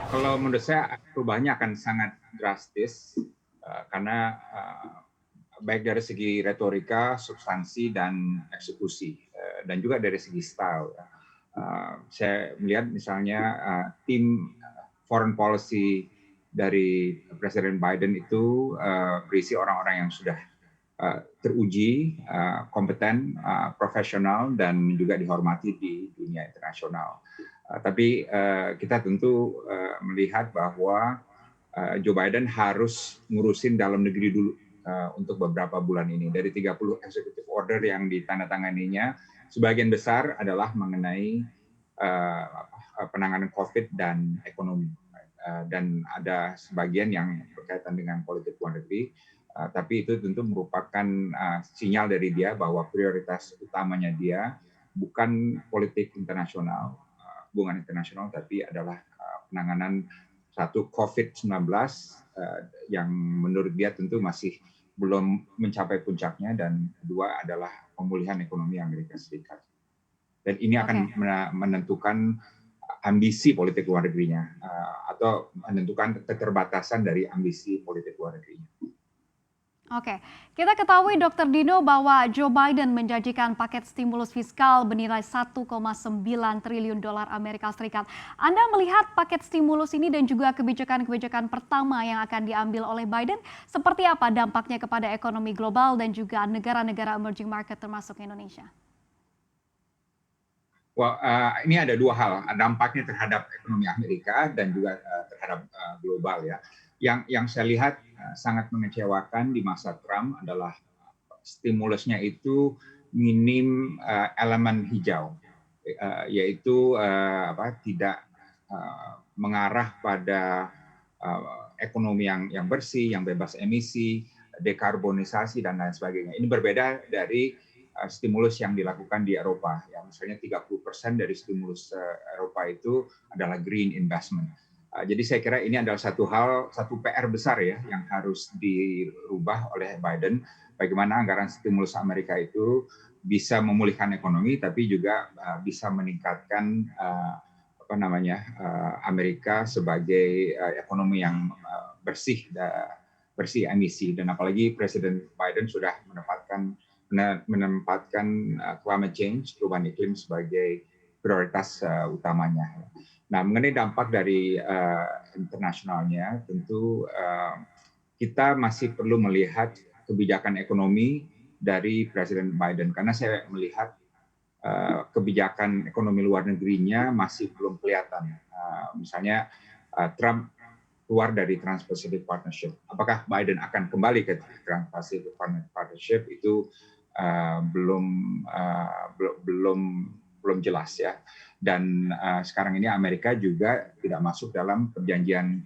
Kalau menurut saya perubahannya akan sangat drastis karena baik dari segi retorika, substansi, dan eksekusi, dan juga dari segi style. Saya melihat misalnya tim foreign policy dari Presiden Biden itu berisi orang-orang yang sudah teruji, kompeten, profesional, dan juga dihormati di dunia internasional. Tapi kita tentu melihat bahwa Joe Biden harus ngurusin dalam negeri dulu untuk beberapa bulan ini. Dari 30 executive order yang ditandatanganinya, sebagian besar adalah mengenai penanganan COVID dan ekonomi. Dan ada sebagian yang berkaitan dengan politik luar negeri, tapi itu tentu merupakan sinyal dari dia bahwa prioritas utamanya dia bukan politik internasional, hubungan internasional, tapi adalah penanganan satu COVID-19 yang menurut dia tentu masih belum mencapai puncaknya, dan kedua adalah pemulihan ekonomi Amerika Serikat. Dan ini akan menentukan ambisi politik luar negerinya atau menentukan keterbatasan dari ambisi politik luar negerinya. Oke, kita ketahui Dr. Dino bahwa Joe Biden menjanjikan paket stimulus fiskal bernilai 1,9 triliun dolar Amerika Serikat. Anda melihat paket stimulus ini dan juga kebijakan-kebijakan pertama yang akan diambil oleh Biden, seperti apa dampaknya kepada ekonomi global dan juga negara-negara emerging market termasuk Indonesia? Ini ada dua hal, dampaknya terhadap ekonomi Amerika dan juga terhadap global ya. Yang saya lihat sangat mengecewakan di masa Trump adalah stimulusnya itu minim elemen hijau, yaitu tidak mengarah pada ekonomi yang bersih, yang bebas emisi, dekarbonisasi, dan lain sebagainya. Ini berbeda dari stimulus yang dilakukan di Eropa. Ya, misalnya 30% dari stimulus Eropa itu adalah green investment. Jadi saya kira ini adalah satu PR besar ya yang harus dirubah oleh Biden. Bagaimana anggaran stimulus Amerika itu bisa memulihkan ekonomi, tapi juga bisa meningkatkan Amerika sebagai ekonomi yang bersih emisi. Dan apalagi Presiden Biden sudah menempatkan climate change, perubahan iklim, sebagai prioritas utamanya. Nah, mengenai dampak dari internasionalnya, tentu kita masih perlu melihat kebijakan ekonomi dari Presiden Biden, karena saya melihat kebijakan ekonomi luar negerinya masih belum kelihatan. Misalnya Trump keluar dari Trans-Pacific Partnership. Apakah Biden akan kembali ke Trans-Pacific Partnership itu belum jelas ya. Dan sekarang ini Amerika juga tidak masuk dalam perjanjian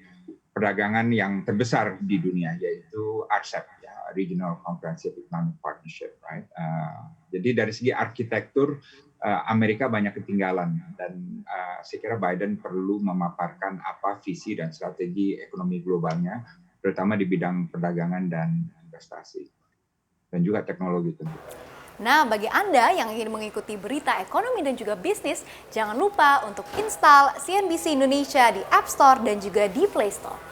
perdagangan yang terbesar di dunia, yaitu RCEP, ya, Regional Comprehensive Economic Partnership, right? Jadi dari segi arsitektur Amerika banyak ketinggalan, dan saya kira Biden perlu memaparkan apa visi dan strategi ekonomi globalnya, terutama di bidang perdagangan dan investasi, dan juga teknologi tentu. Nah, bagi Anda yang ingin mengikuti berita ekonomi dan juga bisnis, jangan lupa untuk install CNBC Indonesia di App Store dan juga di Play Store.